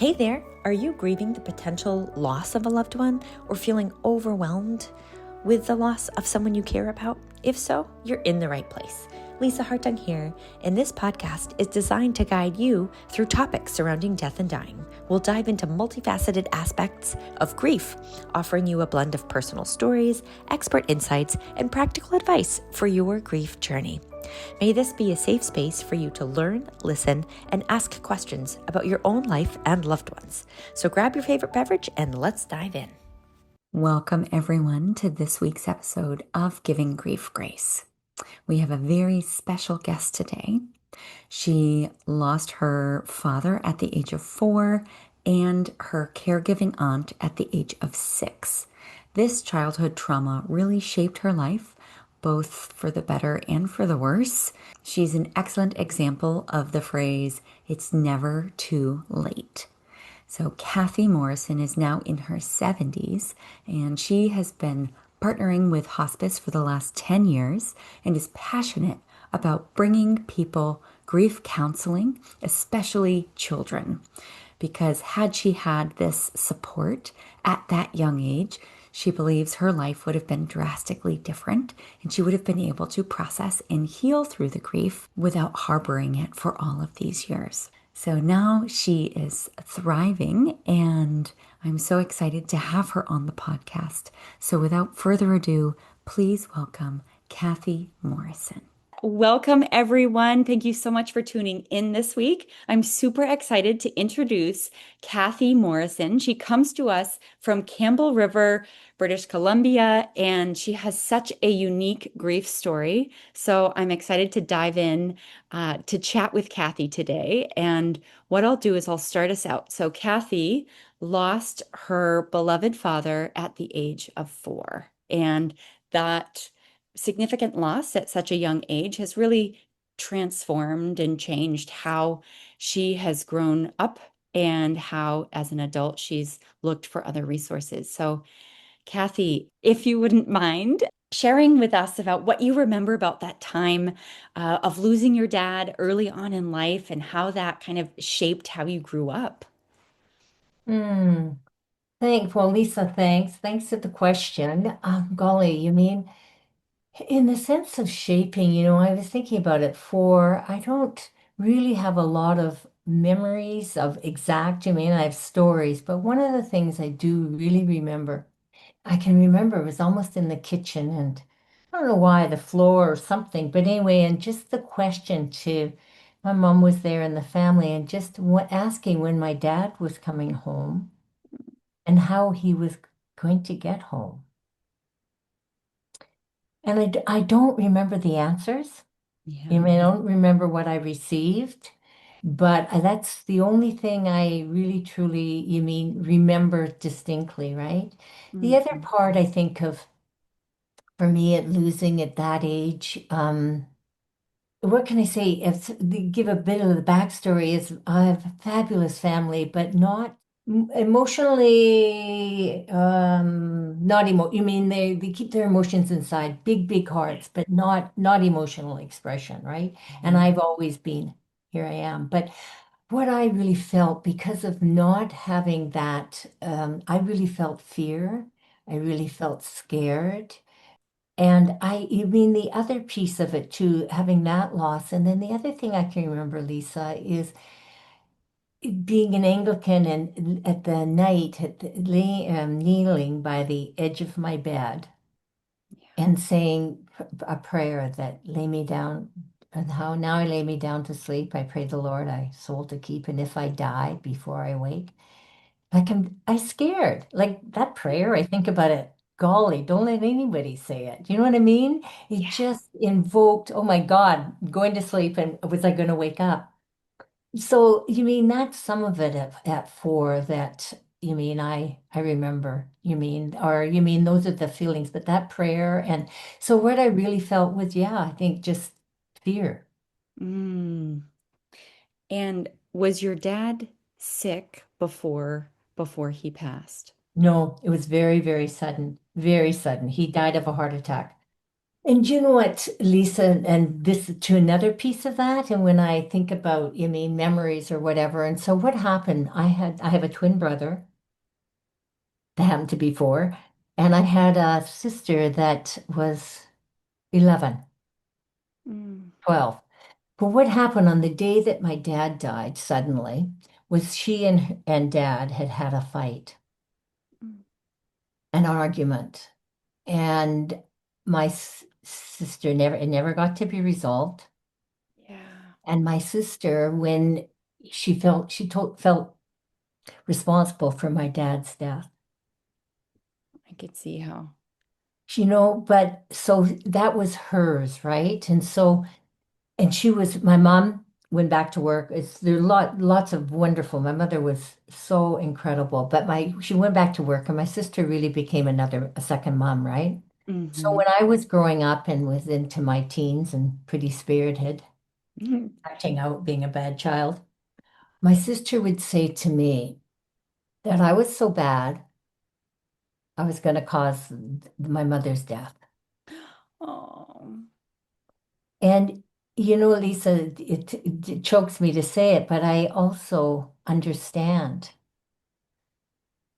Hey there, are you grieving the potential loss of a loved one or feeling overwhelmed with the loss of someone you care about? If so, you're in the right place. Lisa Hartung here, and this podcast is designed to guide you through topics surrounding death and dying. We'll dive into multifaceted aspects of grief, offering you a blend of personal stories, expert insights, and practical advice for your grief journey. May this be a safe space for you to learn, listen, and ask questions about your own life and loved ones. So grab your favorite beverage and let's dive in. Welcome, everyone, to this week's episode of Giving Grief Grace. We have a very special guest today. She lost her father at the age of 4 and her caregiving aunt at the age of 6. This childhood trauma really shaped her life, both for the better and for the worse. She's an excellent example of the phrase, "It's never too late." So Kathy Morrison is now in her 70s, and she has been partnering with hospice for the last 10 years and is passionate about bringing people grief counseling, especially children. Because had she had this support at that young age, she believes her life would have been drastically different and she would have been able to process and heal through the grief without harboring it for all of these years. So now she is thriving, and I'm so excited to have her on the podcast. So without further ado, please welcome Kathy Morrison. Welcome, everyone. Thank you so much for tuning in this week. I'm super excited to introduce Kathy Morrison. She comes to us from Campbell River, British Columbia, and she has such a unique grief story. So I'm excited to dive in to chat with Kathy today. And what I'll do is I'll start us out. So Kathy lost her beloved father at the age of 4, and that significant loss at such a young age has really transformed and changed how she has grown up and how, as an adult, she's looked for other resources. So, Kathy, if you wouldn't mind sharing with us about what you remember about that time of losing your dad early on in life and how that kind of shaped how you grew up. Hmm. Well, Lisa, thanks. Thanks for the question. Golly, you mean in the sense of shaping, I was thinking about it I don't really have a lot of memories of exact, I have stories, but one of the things I do really remember, I can remember it was almost in the kitchen and I don't know why, the floor or something, but anyway, and just the question to my mom was there in the family and just asking when my dad was coming home and how he was going to get home. And I don't remember the answers. Yeah. I don't remember what I received, but that's the only thing I really truly, remember distinctly, right? The other Mhm. part I think of for me at losing at that age, what can I say? Give a bit of the backstory is I have a fabulous family, but not emotionally, not you mean they keep their emotions inside, big hearts, but not emotional expression, right? And Mhm. I've always been, here I am. But what I really felt because of not having that, I really felt fear. I really felt scared. And you mean the other piece of it too, having that loss. And then the other thing I can remember, Lisa, is being an Anglican and at the night, kneeling by the edge of my bed and saying a prayer that lay me down, and how now I lay me down to sleep. I pray the Lord I soul to keep, and if I die before I wake, I scared. Like that prayer, I think about it. Golly, don't let anybody say it. You know what I mean? It Yeah. just invoked, oh my God, going to sleep and was I going to wake up? So you mean that's some of it at 4 that I remember, or you mean those are the feelings, but that prayer and so what I really felt was, yeah, I think just fear. Mm. And was your dad sick before he passed? No, it was very, very sudden, very sudden. He died of a heart attack. And you know what, Lisa, and this to another piece of that, and when I think about, you mean memories or whatever, and so what happened, I have a twin brother that happened to be four, and I had a sister that was 11, Mm, 12. But what happened on the day that my dad died suddenly was she and dad had had a fight, mm. an argument, and my sister never, it never got to be resolved. Yeah, And my sister, when felt responsible for my dad's death. I could see how. But so that was hers, right? And so, and my mom went back to work. There are lots of wonderful. My mother was so incredible, but she went back to work, and my sister really became a second mom, right? So Hmm. when I was growing up and was into my teens and pretty spirited, acting out, being a bad child, my sister would say to me that I was so bad, I was going to cause my mother's death. Oh, And Lisa, it chokes me to say it, but I also understand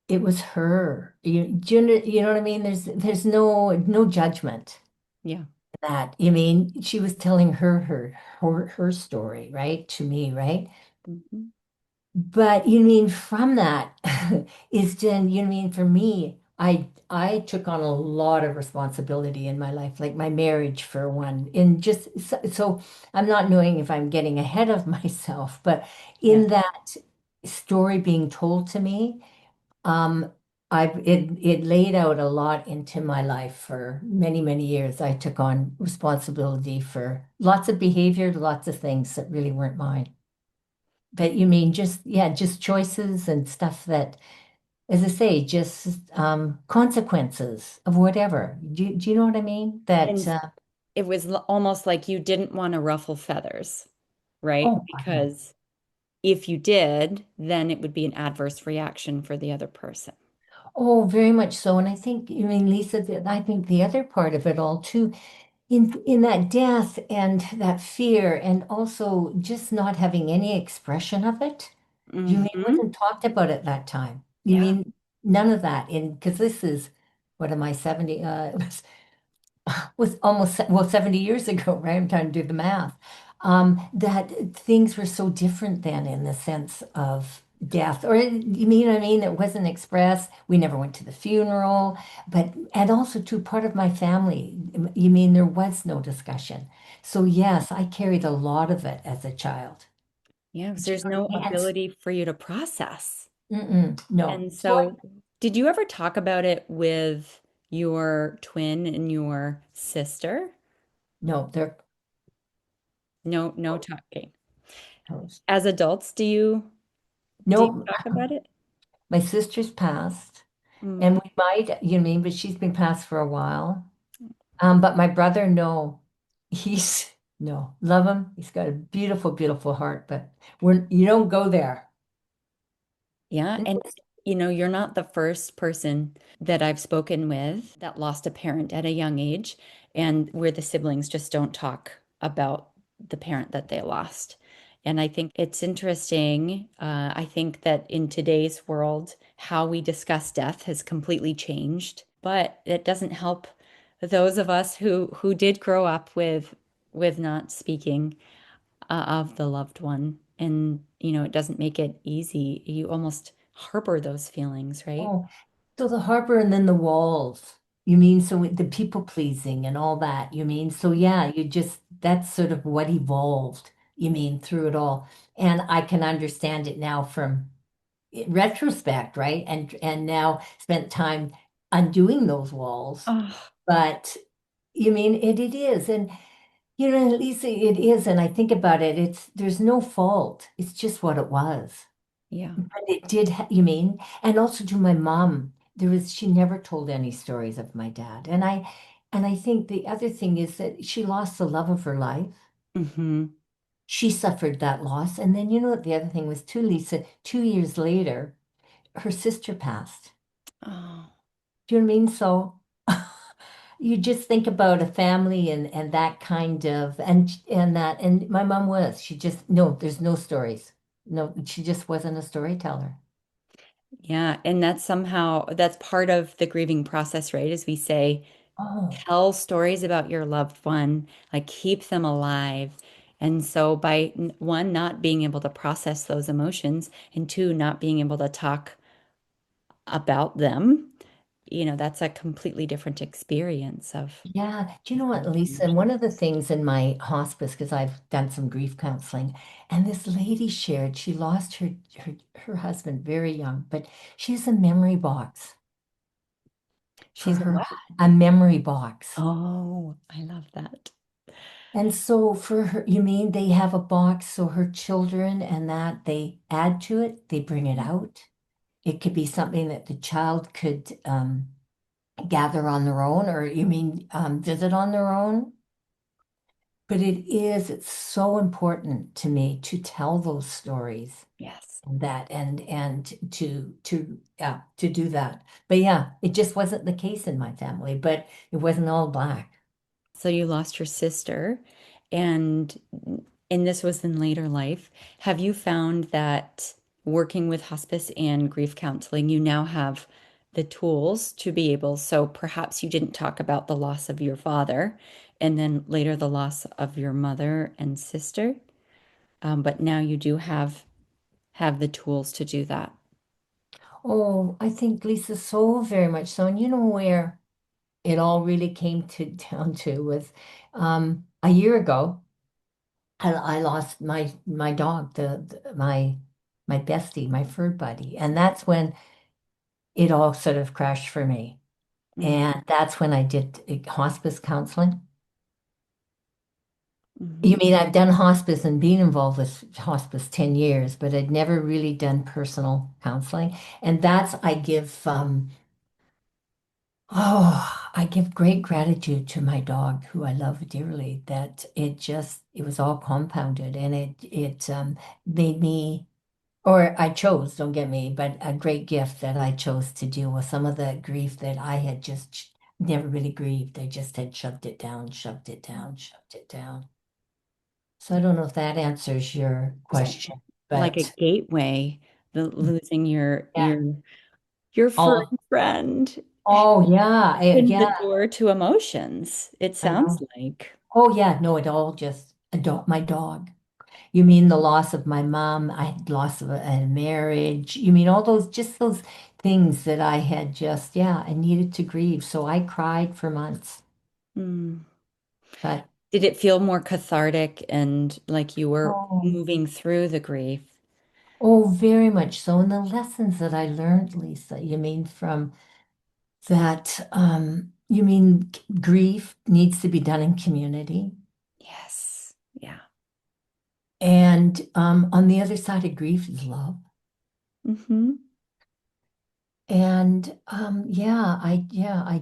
it was her. You know what I mean? There's no judgment yeah. that. You mean she was telling her story, right? To me, right? Hmm. But you mean from that is then you mean for me, I took on a lot of responsibility in my life, like my marriage for one. In just so I'm not knowing if I'm getting ahead of myself, but Yeah. in that story being told to me, um, it laid out a lot into my life for many, many years. I took on responsibility for lots of behavior, lots of things that really weren't mine. But you mean just, yeah, just choices and stuff that, as I say, just consequences of whatever. Do you know what I mean? And it was almost like you didn't want to ruffle feathers, right? Oh, God, no. Because if you did, then it would be an adverse reaction for the other person. Oh, very much so. And I think, you mean, Lisa, I think the other part of it all too, in that death and that fear, and also just not having any expression of it. You mean it Hmm. wasn't talked about at that time? You Yeah. mean none of that in because this is what am I, 70? Was almost well 70 years ago, right? I'm trying to do the math. That things were so different then in the sense of death, or you mean I mean it wasn't expressed. We never went to the funeral, but and also too part of my family. You mean there was no discussion. So yes, I carried a lot of it as a child. Yeah, because Do you there's know what no I mean? ability for you to process. No. And so, did you ever talk about it with your twin and your sister? No, they're No, no talking. close. As adults, do you No, talk about it? my sister's passed. And Mm. we might, you mean, but she's been passed for a while. But my brother, no, he's no, love him. He's got a beautiful, beautiful heart, but you don't go there. Yeah, and you're not the first person that I've spoken with that lost a parent at a young age, and where the siblings just don't talk about the parent that they lost. And I think it's interesting. I think that in today's world, how we discuss death has completely changed, but it doesn't help those of us who did grow up with not speaking of the loved one. And, it doesn't make it easy. You almost harbor those feelings, right? Oh, so the harbor and then the walls. You mean so the people pleasing and all that. You mean so yeah, that's sort of what evolved. You mean through it all, and I can understand it now from retrospect, right? And now spent time undoing those walls. Oh, But you mean it is, and at least it is. And I think about it, there's no fault. It's just what it was. yeah. But it did, you mean? And also to my mom, she never told any stories of my dad. And I think the other thing is that she lost the love of her life. Hmm. She suffered that loss. And then you know what the other thing was too, Lisa, 2 years later, her sister passed. Oh, Do you know what I mean? So you just think about a family and that kind of and that and my mom was she just no there's no stories no she just wasn't a storyteller. Yeah, and that's part of the grieving process, right? As we say, Oh tell stories about your loved one, like keep them alive. And so by one, not being able to process those emotions, and two, not being able to talk about them, that's a completely different experience of yeah, do you know what, Lisa? And emotion. one of the things in my hospice, because I've done some grief counseling, and this lady shared she lost her husband very young, but she has a memory box for She's a her what? a memory box. Oh, I love that. And so for her, you mean they have a box so her children and that they add to it, they bring it out. It could be something that the child could gather on their own, or you mean visit on their own? But it's so important to me to tell those stories Yes. and that and to yeah, to do that. But yeah, it just wasn't the case in my family, but it wasn't all black. So you lost your sister, and this was in later life. Have you found that working with hospice and grief counseling, you now have the tools to be able, so perhaps you didn't talk about the loss of your father and then later the loss of your mother and sister, but now you do have the tools to do that. Oh, I think Lisa, so very much so. And you know where it all really came to down to was a year ago, I lost my dog, my bestie, my fur buddy, and that's when it all sort of crashed for me. And that's when I did hospice counseling. You Mm-hmm. mean I've done hospice and been involved with hospice 10 years, but I'd never really done personal counseling. And that's I give oh, I give great gratitude to my dog, who I love dearly, that it was all compounded and it made me, or I chose, don't get me, but a great gift that I chose to deal with some of the grief that I had just never really grieved. I just had shoved it down, shoved it down, shoved it down. So I don't know if that answers your question, Like a but gateway, the losing your yeah. furry Oh, friend oh yeah, opened the yeah, door to emotions, it I sounds know. like. Oh yeah, no, it all just my dog. You mean the loss of my mom? I had loss of a marriage. You mean all those, just those things that I had just, yeah, I needed to grieve. So I cried for months. Mm. But Did it feel more cathartic and like you were oh, moving through the grief? oh, very much so. And the lessons that I learned, Lisa, you mean from that, you mean grief needs to be done in community. Yes. Yeah. And on the other side of grief is love. Hmm. And yeah, I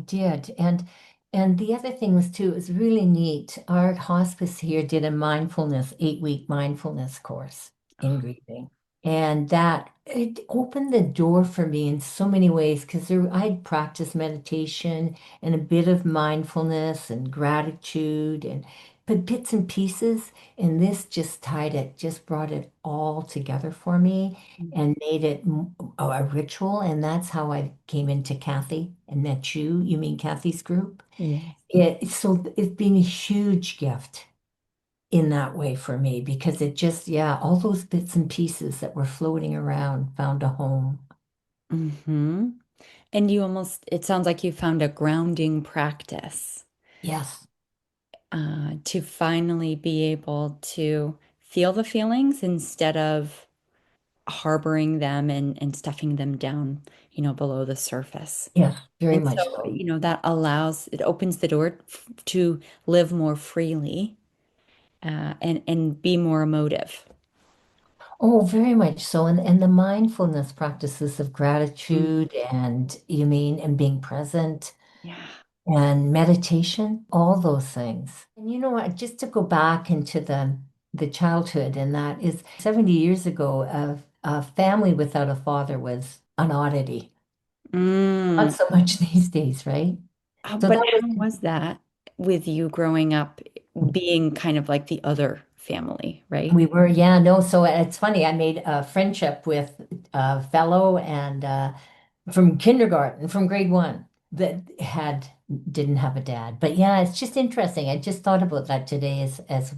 did. And the other thing was too, it was really neat. Our hospice here did a mindfulness, 8-week mindfulness course in grieving. And that it opened the door for me in so many ways because there I'd practiced meditation and a bit of mindfulness and gratitude and but bits and pieces. And this just tied it, just brought it all together for me and made it a ritual. And that's how I came into Kathy and met you. You mean Kathy's group? Yes. So it's been a huge gift in that way for me because it just, yeah, all those bits and pieces that were floating around found a home. Hmm. And it sounds like you found a grounding practice Yes, to finally be able to feel the feelings instead of harboring them and stuffing them down, below the surface. yes, very And much so, so. it opens the door to live more freely and be more emotive. Oh, very much so. And the mindfulness practices of Mm. gratitude and you mean and being present Yeah. and meditation, all those things. And you know what, just to go back into the childhood, and that is 70 years ago, a family without a father was an oddity. Not Mm. so much these days, right? So But that was how was that with you growing up being kind of like the other family, right? we were, yeah, no. So it's funny. I made a friendship with a fellow and from kindergarten, from grade one, that had didn't have a dad. But yeah, it's just interesting. I just thought about that today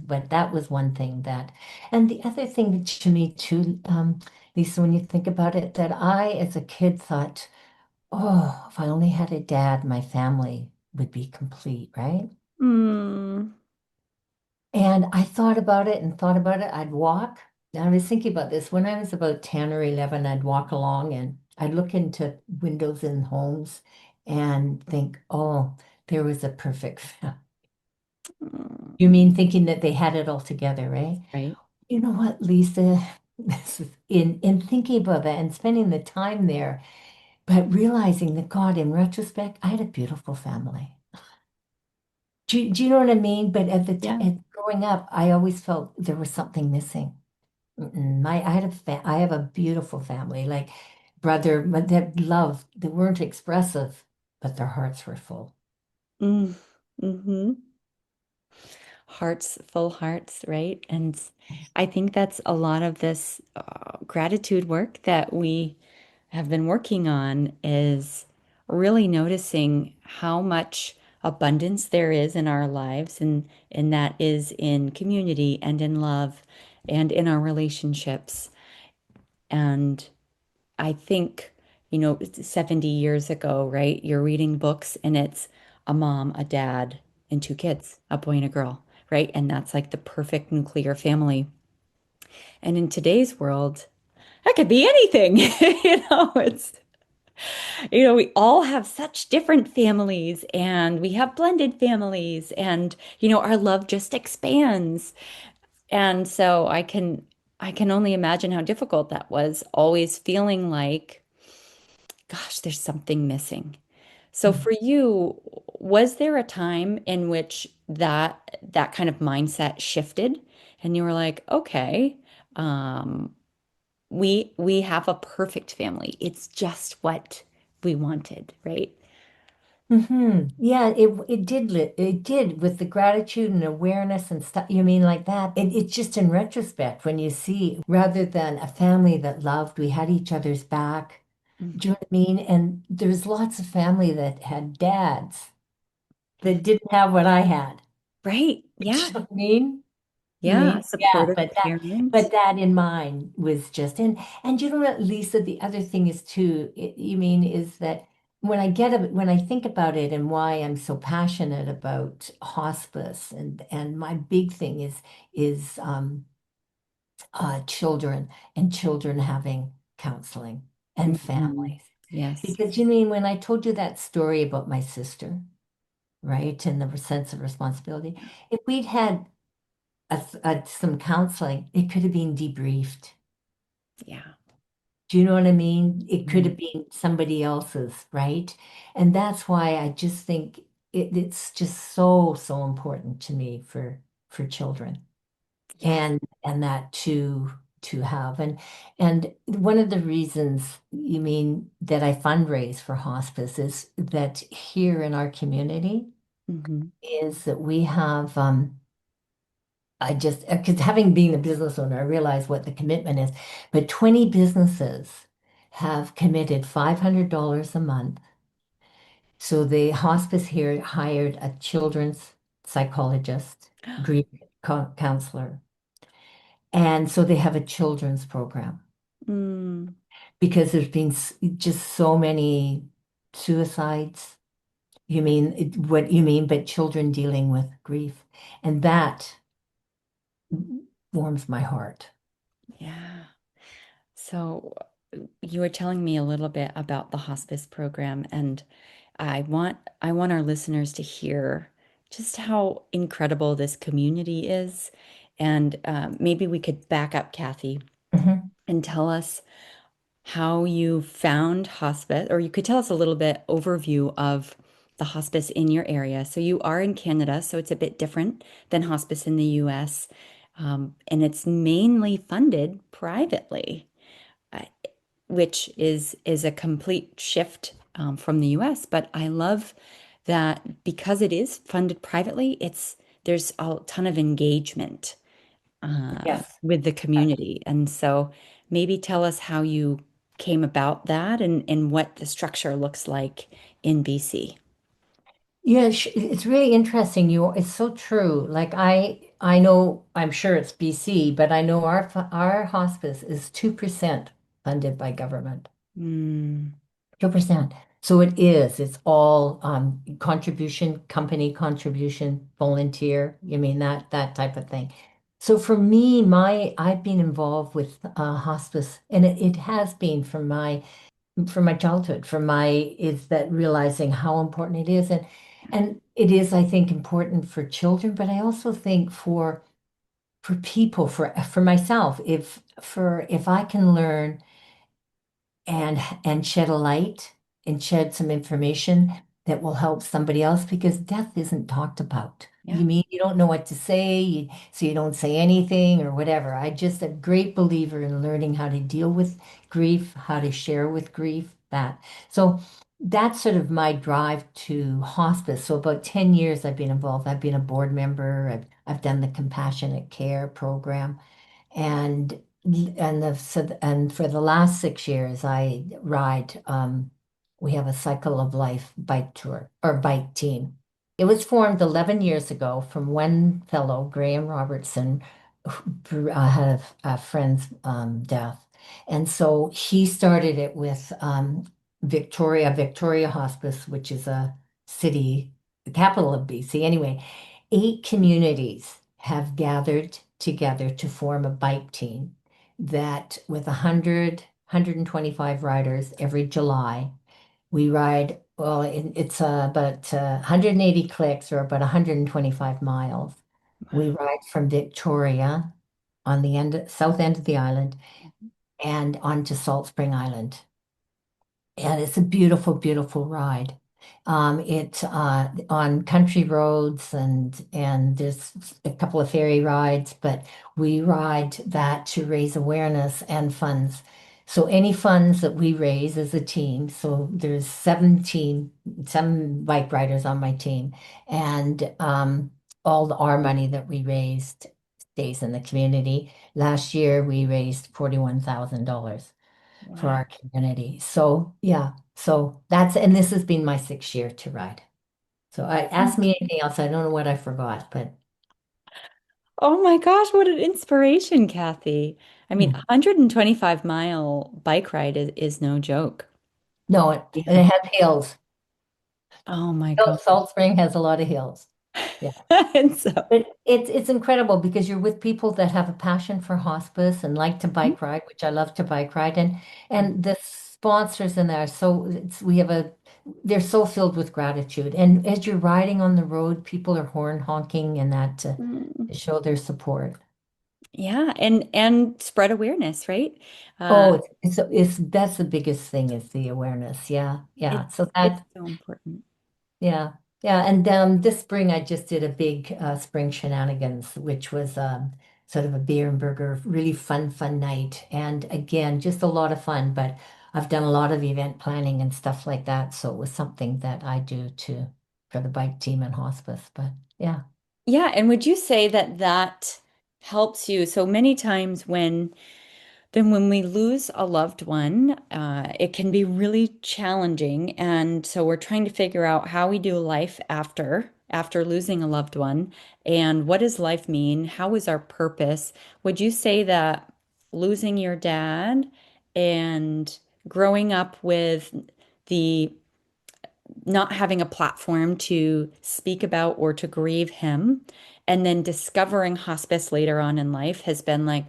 but that was one thing that, and the other thing to me too, Lisa, when you think about it, that I as a kid thought, oh, if I only had a dad, my family would be complete, right? Mm, And I thought about it and thought about it. I'd walk. I was thinking about this when I was about 10 or 11. I'd walk along and I'd look into windows in homes and think, oh, there was a perfect family. You mm, mean thinking that they had it all together, right? right. You know what, Lisa? This is in thinking about that and spending the time there, but realizing that God, in retrospect, I had a beautiful family. Do you know what I mean? But at the Yeah. time, growing up, I always felt there was something missing. I have a beautiful family, like brother, but that love, they weren't expressive, but their hearts were full. Mm, hmm. Hearts, full hearts, right? And I think that's a lot of this gratitude work that we have been working on is really noticing how much abundance there is in our lives, and that is in community and in love and in our relationships. And I think, 70 years ago, right? You're reading books and it's a mom, a dad, and two kids, a boy and a girl, right? And that's like the perfect nuclear family. And in today's world, that could be anything. We all have such different families and we have blended families and, our love just expands. And so I can only imagine how difficult that was, always feeling like, gosh, there's something missing. So Mm. for you, was there a time in which that kind of mindset shifted and you were like, okay, um, we have a perfect family. It's just what we wanted, right? Yeah, it did with the gratitude and awareness and stuff. You mean like that? It's just in retrospect when you see rather than a family that loved, we had each other's back. Do you know what I mean? And there's lots of family that had dads that didn't have what I had. Right. Do Yeah. you know what I mean? You Yeah. mean, yeah, Supportive but parents. that in mind was just and you know what, Lisa, the other thing is too, you mean is that when I think about it and why I'm so passionate about hospice and my big thing is children and children having counseling and Mhm. families. Yes. Because you mean when I told you that story about my sister, right, and the sense of responsibility, if we'd had some counseling, it could have been debriefed. Yeah. Do you know what I mean? It could Mhm. have been somebody else's, right? And that's why I just think it's just so, so important to me for children Yes. and that to have. And one of the reasons you mean that I fundraise for hospice is that here in our community Hmm. is that we have I just, because having been a business owner, I realize what the commitment is. But 20 businesses have committed $500 a month. So the hospice here hired a children's psychologist, grief counselor. And so they have a children's program Mm, because there's been just so many suicides. You mean what you mean, but children dealing with grief. And that warms my heart. yeah. So you were telling me a little bit about the hospice program, and I want our listeners to hear just how incredible this community is. And maybe we could back up, Kathy, Mhm. and tell us how you found hospice, or you could tell us a little bit overview of the hospice in your area. So you are in Canada, so it's a bit different than hospice in the US, and it's mainly funded privately, uh, which is a complete shift from the US. But I love that because it is funded privately, there's a ton of engagement Yes. with the community. And so maybe tell us how you came about that and what the structure looks like in BC. Yeah, it's really interesting. It's so true. Like I know, I'm sure it's BC, but I know our hospice is 2% funded by government. Mm, 2%. So it is. It's all contribution, company contribution, volunteer. You mean that type of thing. So for me, my I've been involved with hospice, and it has been from my childhood, from my is that realizing how important it is, and it is, I think, important for children, but I also think for people, for myself, if I can learn and shed a light and shed some information that will help somebody else because death isn't talked about. yeah. You mean you don't know what to say, so you don't say anything or whatever. I just a great believer in learning how to deal with grief, how to share with grief, that. So that's sort of my drive to hospice. So about 10 years I've been involved. I've been a board member. I've done the compassionate care program. And and for the last 6 years, I ride. We have a Cycle of Life bike tour or bike team. It was formed 11 years ago from one fellow, Graham Robertson, who had a friend's death, and so he started it with Victoria Hospice, which is a city, the capital of BC. Anyway, 8 communities have gathered together to form a bike team that with 125 riders every July, we ride, well, it's about 180 clicks or about 125 miles. We ride from Victoria on the south end of the island and onto Salt Spring Island. And it's a beautiful, beautiful ride. It's on country roads and there's a couple of ferry rides, but we ride that to raise awareness and funds. So any funds that we raise as a team, so there's 7 bike riders on my team, and our money that we raised stays in the community. Last year we raised $41,000 for Wow. our community. So yeah, so and this has been my 6th year to ride. So I ask me anything else. I don't know what I forgot, but Oh my gosh, what an inspiration, Kathy. I mean, hmm. 125-mile bike ride is no joke. No, and Yeah. it has hills. Oh my God. Salt Spring has a lot of hills. Yeah. And so, But it's incredible because you're with people that have a passion for hospice and like to bike ride, which I love to bike ride, and the sponsors in there. So they're so filled with gratitude. And as you're riding on the road, people are horn honking and that Mm, to show their support. yeah, and spread awareness, right? Uh, Oh, it's that's the biggest thing is the awareness. Yeah, yeah. So it's that so important. Yeah, yeah. And this spring, I just did a big spring shenanigans, which was sort of a beer and burger, really fun night. And again, just a lot of fun. But I've done a lot of event planning and stuff like that, so it was something that I do too for the bike team and hospice. But yeah. Yeah, and would you say that that helps you? So many times when we lose a loved one, it can be really challenging. And so we're trying to figure out how we do life after losing a loved one, and what does life mean? How is our purpose? Would you say that losing your dad and growing up with the not having a platform to speak about or to grieve him, and then discovering hospice later on in life has been like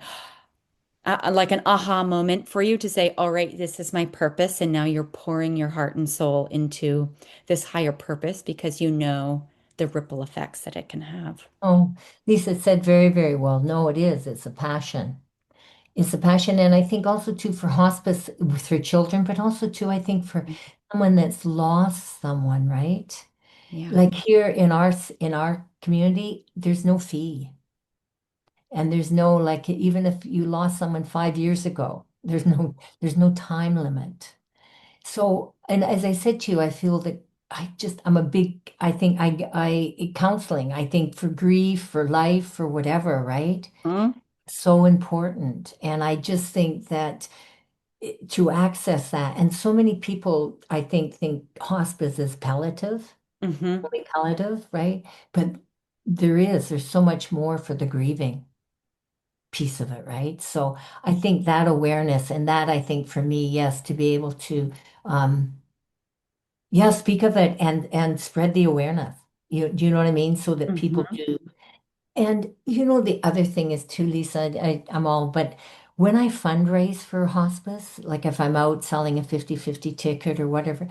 an aha moment for you to say, all right, this is my purpose. And now you're pouring your heart and soul into this higher purpose because you know the ripple effects that it can have. Oh, Lisa said very, very well. No, it is. It's a passion. It's a passion. And I think also too for hospice for children, but also too, I think for someone that's lost someone, right? Yeah. Like here in our community, there's no fee. And there's no like even if you lost someone 5 years ago, there's no time limit. So, and as I said to you, I feel that I'm a big, I think counseling, I think for grief, for life, for whatever, right? Mm-hmm. So important. And I just think that to access that, and so many people, I think hospice is palliative, Mm-hmm. really palliative, right? But there's so much more for the grieving piece of it, right? So I think that awareness and that I think for me, yes, to be able to yeah, speak of it and spread the awareness. Do you know what I mean? So that people Mm-hmm. do. And the other thing is too, Lisa, I'm all, but when I fundraise for hospice, like if I'm out selling a 50-50 ticket or whatever,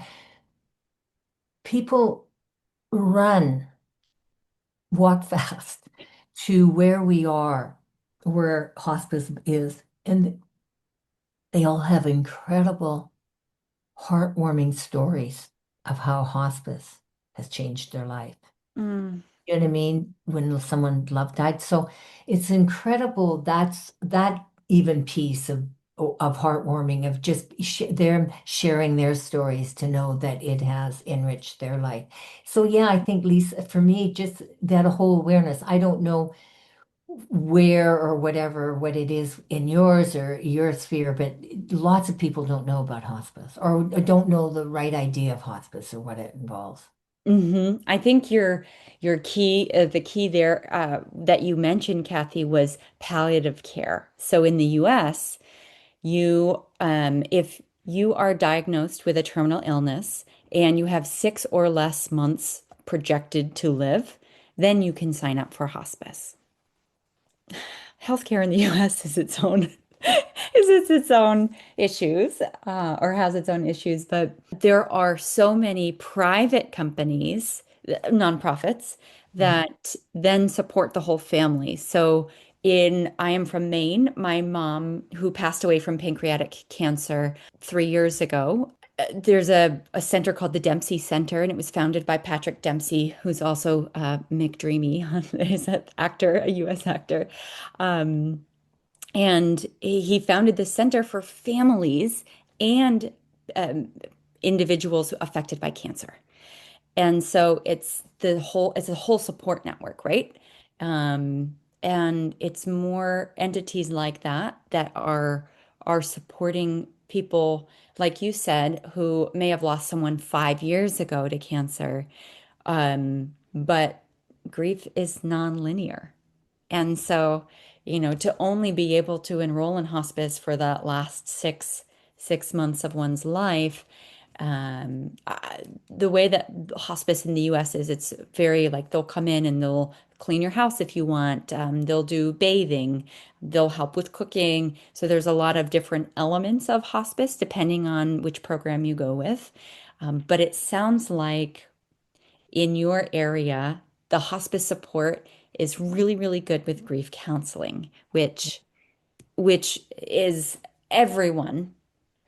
people run, walk fast to where we are, where hospice is. And they all have incredible, heartwarming stories of how hospice has changed their life. Mm. You know what I mean? When someone loved died. So it's incredible. That's that even piece of heartwarming of just them sharing their stories to know that it has enriched their life. So yeah, I think Lisa, for me, just that whole awareness. I don't know where or whatever what it is in yours or your sphere, but lots of people don't know about hospice or don't know the right idea of hospice or what it involves. I think your key, the key there that you mentioned, Kathy, was palliative care. So in the U.S., if you are diagnosed with a terminal illness and you have 6 or less months projected to live, then you can sign up for hospice. Healthcare in the US is its own is its own issues, or has its own issues, but there are so many private companies, nonprofits, Yeah. that then support the whole family. So I am from Maine. My mom, who passed away from pancreatic cancer 3 years ago, there's a center called the Dempsey Center, and it was founded by Patrick Dempsey, who's also McDreamy. He's an actor, a U.S. actor. Um, and he founded this center for families and um, individuals affected by cancer. And so it's a whole support network, right? And it's more entities like that that are supporting people, like you said, who may have lost someone 5 years ago to cancer. But grief is nonlinear. And so, to only be able to enroll in hospice for that last six months of one's life, the way that hospice in the US is, it's very like they'll come in and they'll clean your house if you want. They'll do bathing. They'll help with cooking. So there's a lot of different elements of hospice depending on which program you go with. But it sounds like in your area, the hospice support is really, really good with grief counseling, which is everyone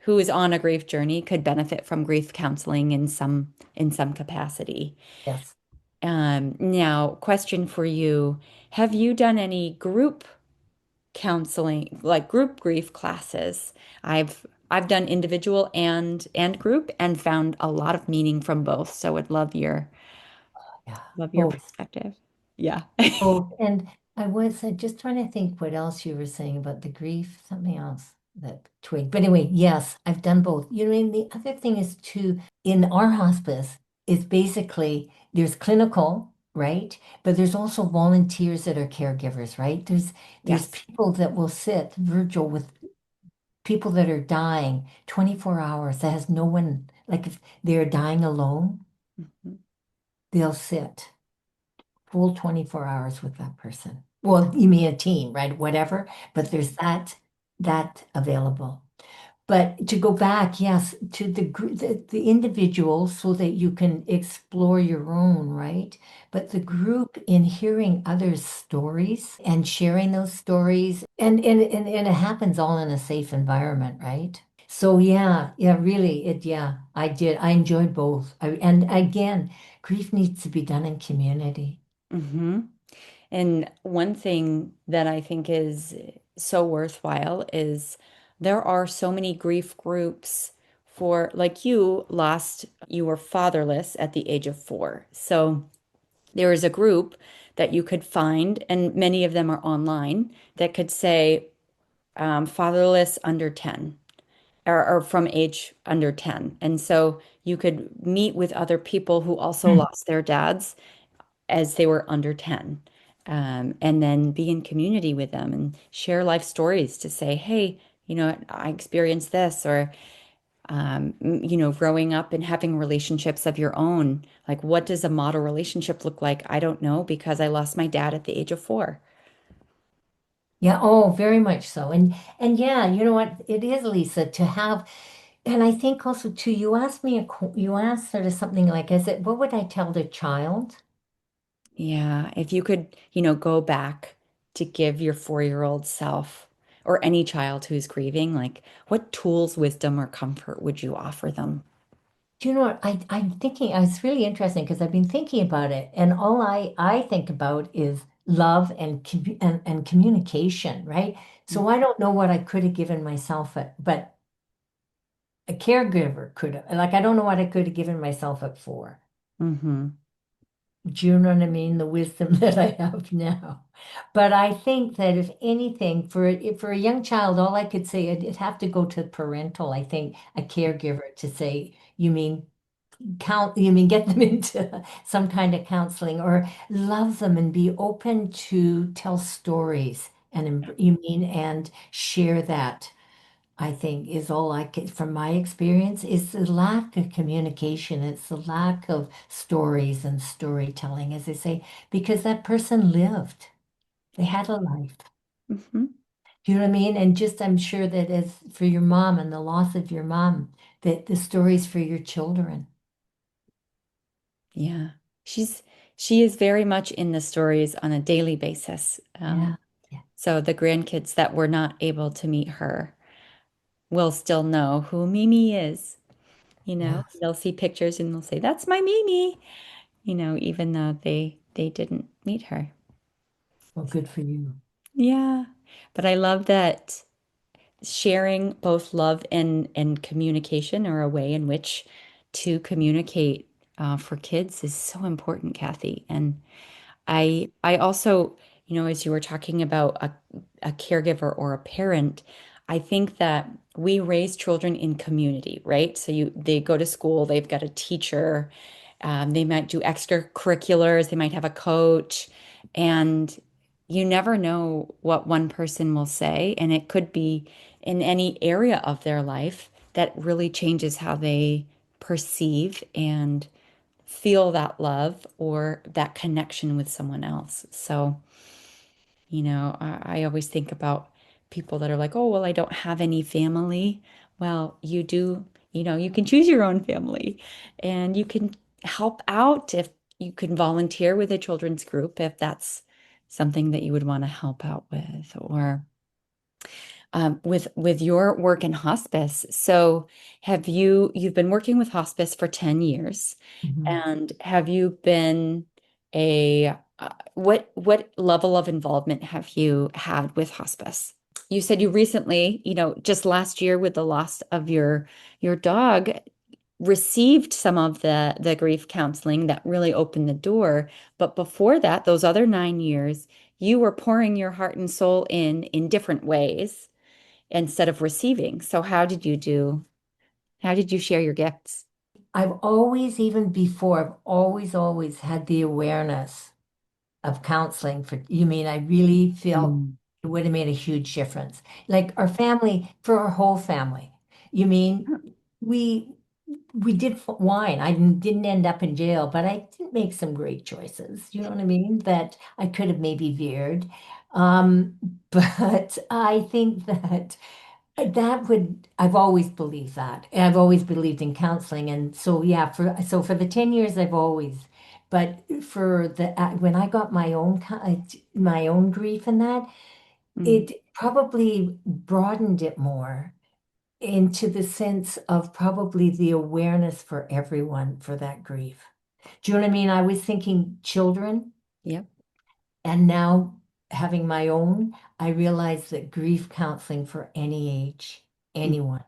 who is on a grief journey could benefit from grief counseling in some capacity. Yes. Now, question for you. Have you done any group counseling, like group grief classes? I've done individual and group and found a lot of meaning from both. So would Yeah. love your Both. perspective. Yeah. Oh, and I was just trying to think what else you were saying about the grief, something else that twig. But anyway, yes, I've done both. And the other thing is too, in our hospice, is basically there's clinical, right? But there's also volunteers that are caregivers, right? There's Yes. people that will sit, Virgil, with people that are dying 24 hours that has no one, like if they're dying alone, Mhm. they'll sit full 24 hours with that person. Well, you mean a team, right? Whatever, but there's that available. But to go back, yes, to the individual so that you can explore your own, right? But the group in hearing others' stories and sharing those stories and it happens all in a safe environment, right? So yeah, really, yeah, I did. I enjoyed both. And again, grief needs to be done in community. hmm And one thing that I think is so worthwhile is there are so many grief groups for, like you were fatherless at the age of 4. So there is a group that you could find, and many of them are online, that could say fatherless under 10 or from age under 10. And so you could meet with other people who also Mm. lost their dads as they were under 10. And then be in community with them and share life stories to say, hey, I experienced this, or growing up and having relationships of your own. Like, what does a model relationship look like? I don't know because I lost my dad at the age of 4. Yeah, oh, very much so. And yeah, you know what? It is, Lisa, to have, and I think also too, you asked me you asked sort of something like, is it what would I tell the child? Yeah, if you could, go back to give your 4-year-old self or any child who's grieving, like what tools, wisdom, or comfort would you offer them? Do you know what? I'm thinking, it's really interesting because I've been thinking about it, and all I think about is love and communication, right? So I don't know what I could have given myself, but a caregiver could have. Like, I don't know what I could have given myself at 4. Mm-hmm. Do you know what I mean? The wisdom that I have now. But I think that if anything, for a young child, all I could say, it'd have to go to parental, I think, a caregiver to say, you mean get them into some kind of counseling or love them and be open to tell stories and you mean and share that. I think is all I can, from my experience, is the lack of communication. It's the lack of stories and storytelling, as I say, because that person lived. They had a life. Mm-hmm. Do you know what I mean? And just, I'm sure that as for your mom and the loss of your mom, that the stories for your children. Yeah. She's she is very much in the stories on a daily basis. Yeah. Yeah. So the grandkids that were not able to meet her will still know who Mimi is. Yes. They'll see pictures and they'll say, "That's my Mimi," even though they didn't meet her. Well, good for you. Yeah. But I love that sharing both love and communication, or a way in which to communicate for kids, is so important, Kathy. And I also, as you were talking about a caregiver or a parent, I think that we raise children in community, right? So they go to school, they've got a teacher, they might do extracurriculars, they might have a coach, and you never know what one person will say, and it could be in any area of their life that really changes how they perceive and feel that love or that connection with someone else. So, I always think about people that are like, oh, well, I don't have any family. Well, you do, you can choose your own family, and you can help out if you can volunteer with a children's group if that's something that you would want to help out with, or with your work in hospice. So you've been working with hospice for 10 years, Mhm. and have you been what level of involvement have you had with hospice? You said you recently, just last year with the loss of your dog, received some of the grief counseling that really opened the door. But before that, those other 9 years, you were pouring your heart and soul in different ways instead of receiving. So how did you share your gifts? I've always, even before, I've always had the awareness of counseling for, you mean, I really felt Mm. it would have made a huge difference. Like our family, for our whole family, you mean, we we did wine. I didn't end up in jail, but I did make some great choices. You know what I mean? That I could have maybe veered. Um, but I think that I've always believed that. And I've always believed in counseling. And so, yeah, for the 10 years, but for when I got my own grief and that, Mm. it probably broadened it more into the sense of probably the awareness for everyone for that grief. Do you know what I mean? I was thinking children, Yep. and now having my own, I realize that grief counseling for any age, anyone.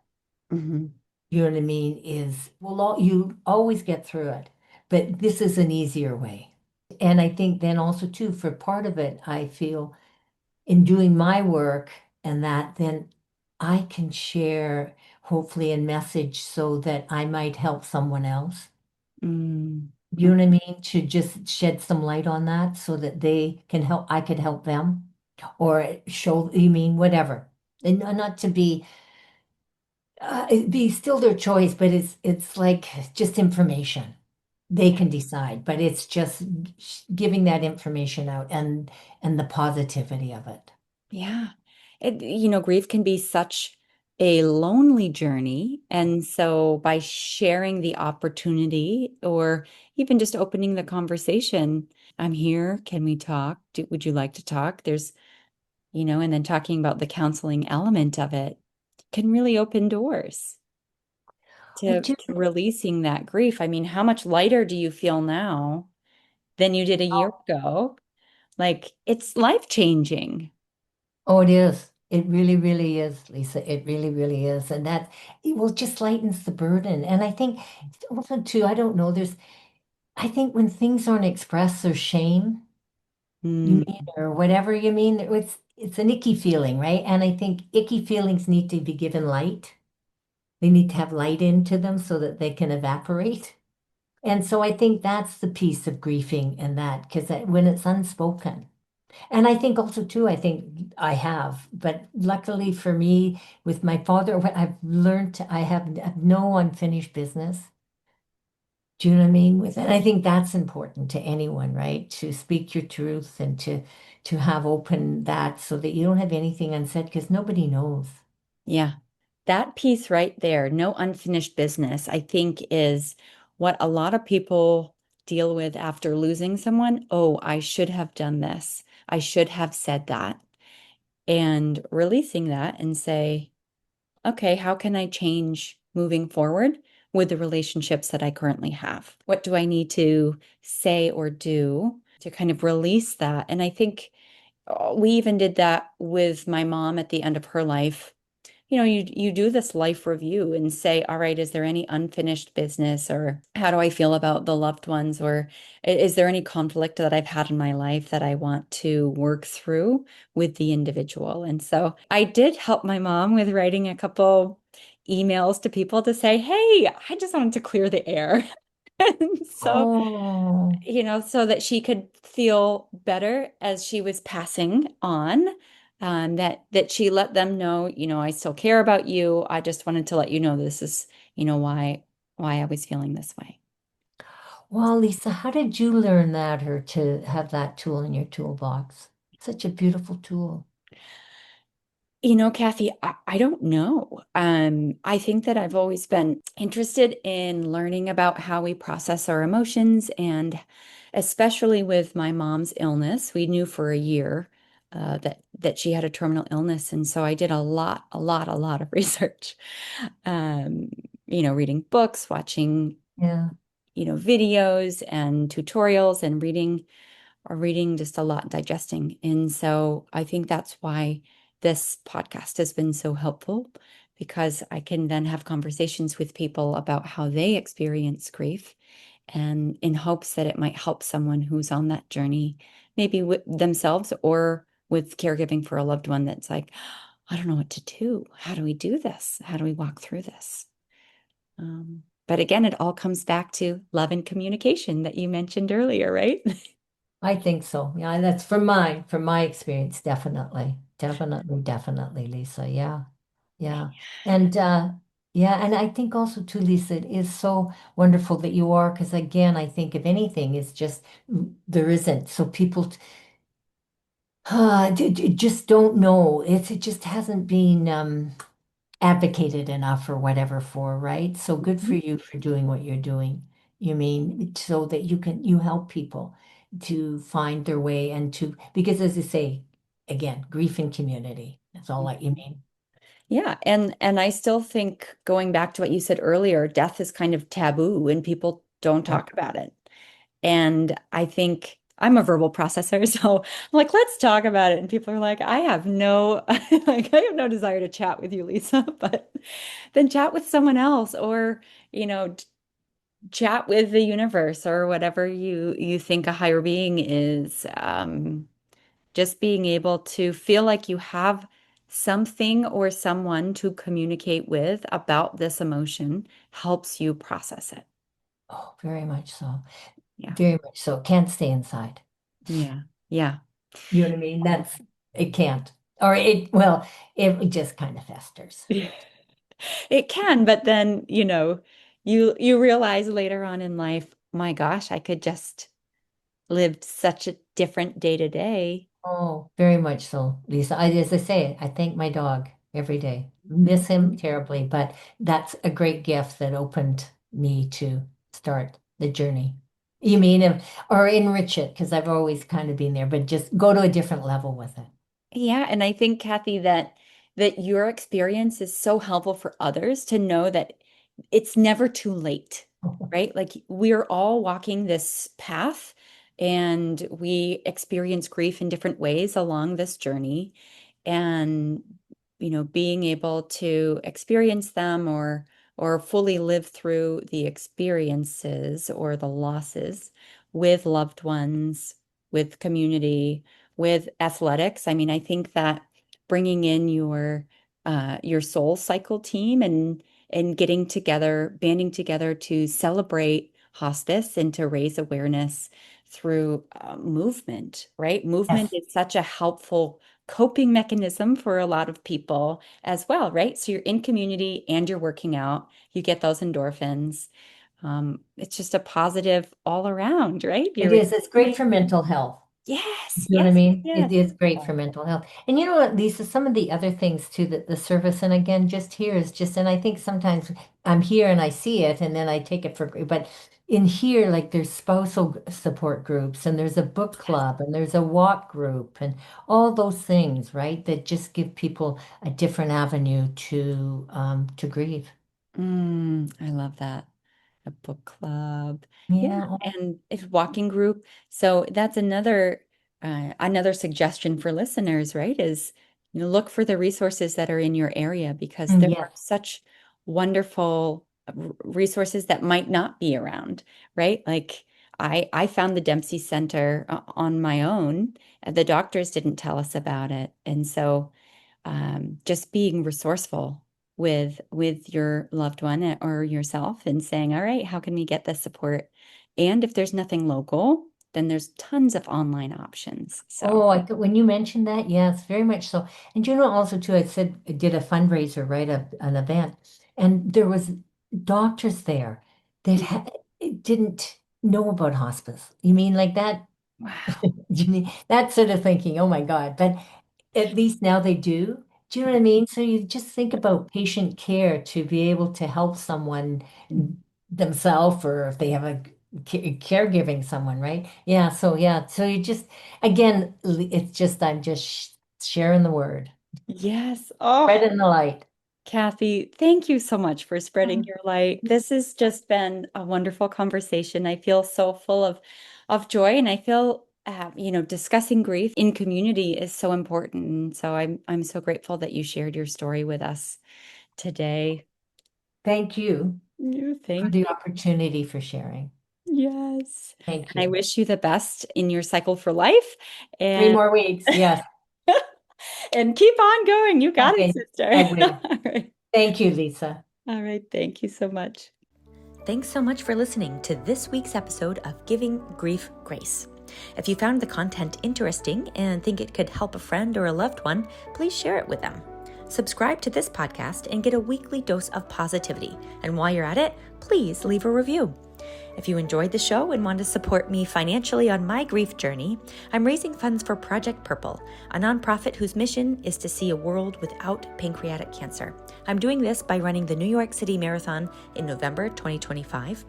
Mm-hmm. you know what I mean, is, well, you always get through it, but this is an easier way. And I think then also too, for part of it, I feel in doing my work and that, then I can share hopefully a message so that I might help someone else. Mm. You know what I mean? To just shed some light on that so that they can help, I could help them or show, you mean, whatever. And not to be, it'd be still their choice, but it's like just information. They can decide, but it's just giving that information out and the positivity of it. Yeah. Grief can be such a lonely journey. And so by sharing the opportunity or even just opening the conversation, I'm here. Can we talk? Would you like to talk? And then talking about the counseling element of it can really open doors I to, do. to releasing that grief. I mean, how much lighter do you feel now than you did a year ago? Like it's life changing. Oh, it is. It really, really is, Lisa. It really, really is. And that it will just lightens the burden. And I think also too, I don't know, I think when things aren't expressed, there's shame, you Mm, mean, or whatever you mean, it's an icky feeling, right? And I think icky feelings need to be given light. They need to have light into them so that they can evaporate. And so I think that's the piece of grieving and that, because when it's unspoken. And I think also too, I think I have, but luckily for me, with my father, what I've learned, I have no unfinished business. Do you know what I mean? And I think that's important to anyone, right? To speak your truth and to have open that so that you don't have anything unsaid because nobody knows. yeah. That piece right there, no unfinished business, I think is what a lot of people deal with after losing someone. Oh, I should have done this. I should have said that. And releasing that and say, okay, how can I change moving forward with the relationships that I currently have? What do I need to say or do to kind of release that? And I think we even did that with my mom at the end of her life. You do this life review and say, all right, is there any unfinished business, or how do I feel about the loved ones, or is there any conflict that I've had in my life that I want to work through with the individual? And so I did help my mom with writing a couple emails to people to say, hey, I just wanted to clear the air. And so Oh, so that she could feel better as she was passing on, that she let them know, I still care about you. I just wanted to let you know this is, why I was feeling this way. well, Lisa, how did you learn that or to have that tool in your toolbox? Such a beautiful tool. Kathy, I don't know. I think that I've always been interested in learning about how we process our emotions, and especially with my mom's illness, we knew for a year that she had a terminal illness, and so I did a lot of research. Um, reading books, watching, Yeah. videos and tutorials, and reading just a lot, digesting. And so I think that's why this podcast has been so helpful, because I can then have conversations with people about how they experience grief, and in hopes that it might help someone who's on that journey, maybe with themselves or with caregiving for a loved one that's like, I don't know what to do. How do we do this? How do we walk through this? But again, it all comes back to love and communication that you mentioned earlier, right? I think so. Yeah, that's from my experience, definitely. Definitely, definitely, Lisa. Yeah. Yeah. And yeah, and I think also too, Lisa, it is so wonderful that you are, because again, I think if anything, it's just there isn't. So people just don't know. It just hasn't been advocated enough or whatever for, right? So good for you for doing what you're doing. You mean so that you help people to find their way and to, because as you say, again, grief and community. That's all that you Mhm. mean. Yeah, and I still think, going back to what you said earlier, death is kind of taboo and people don't Yeah. talk about it. And I think I'm a verbal processor, so I'm like, let's talk about it. And people are like, I have no like I have no desire to chat with you, Lisa, but then chat with someone else or, you know, chat with the universe or whatever you think a higher being is. Just being able to feel like you have something or someone to communicate with about this emotion helps you process it. Oh, very much so. Yeah. Very much so. Can't stay inside. Yeah. Yeah. You know what I mean? That's it can't. Or well, it just kind of festers. It can, but then, you realize later on in life, my gosh, I could just live such a different day to day. Oh, very much so, Lisa. As I say, I thank my dog every day. Miss him terribly, but that's a great gift that opened me to start the journey. You mean, or enrich it, because I've always kind of been there, but just go to a different level with it. Yeah, and I think, Kathy, that your experience is so helpful for others to know that it's never too late, right? Like we're all walking this path and we experience grief in different ways along this journey. And, being able to experience them or fully live through the experiences or the losses with loved ones, with community, with athletics. I mean, I think that bringing in your soul cycle team and getting together, banding together to celebrate hospice and to raise awareness through movement, right? Movement Yes, is such a helpful coping mechanism for a lot of people as well, right? So you're in community and you're working out, you get those endorphins. It's just a positive all around, right? it You're is. It's great for mental health. yes, You know what I yes, mean? yes. It is great for mental health. And you know what, Lisa, some of the other things too that the service, and again, just here is just, and I think sometimes I'm here and I see it and then I take it for, but in here, like there's spousal support groups and there's a book club and there's a walk group and all those things, right? That just give people a different avenue to grieve. I love that. A book club. Yeah, Yeah. and it's walking group. So that's another suggestion for listeners, right? Is look for the resources that are in your area because there are Yes. such wonderful resources that might not be around, right? Like I found the Dempsey Center on my own. The doctors didn't tell us about it. And so just being resourceful with your loved one or yourself and saying, all right, how can we get this support? And if there's nothing local, then there's tons of online options. So, Oh, when you mentioned that, yes, very much so. And you know, also too, I said I did a fundraiser, right, an event, and there was doctors there that didn't know about hospice. You mean like that? wow. You mean that sort of thinking? Oh my God! But at least now they do. Do you know what I mean? So you just think about patient care to be able to help someone themselves, or if they have a caregiving someone, right? Yeah. So yeah. So you just again, it's just I'm just sharing the word, Yes. Oh, spreading the light. Kathy, thank you so much for spreading Mm. your light. This has just been a wonderful conversation. I feel so full of joy, and I feel discussing grief in community is so important. And so I'm so grateful that you shared your story with us today. Thank you for Thank the you. opportunity for sharing. Yes. Thank And I you. wish you the best in your cycle for life Three and more weeks. Yes. and keep on going. You got it, Okay. sister. I will. All right. Thank you, Lisa. All right. Thank you so much. Thanks so much for listening to this week's episode of Giving Grief Grace. If you found the content interesting and think it could help a friend or a loved one, please share it with them. Subscribe to this podcast and get a weekly dose of positivity. And while you're at it, please leave a review. If you enjoyed the show and want to support me financially on my grief journey, I'm raising funds for Project Purple, a nonprofit whose mission is to see a world without pancreatic cancer. I'm doing this by running the New York City Marathon in November 2025,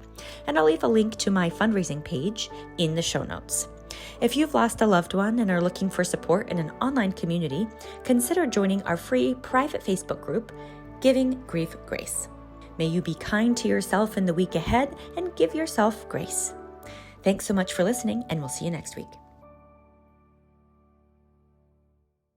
and I'll leave a link to my fundraising page in the show notes. If you've lost a loved one and are looking for support in an online community, consider joining our free private Facebook group, Giving Grief Grace. May you be kind to yourself in the week ahead and give yourself grace. Thanks so much for listening, and we'll see you next week.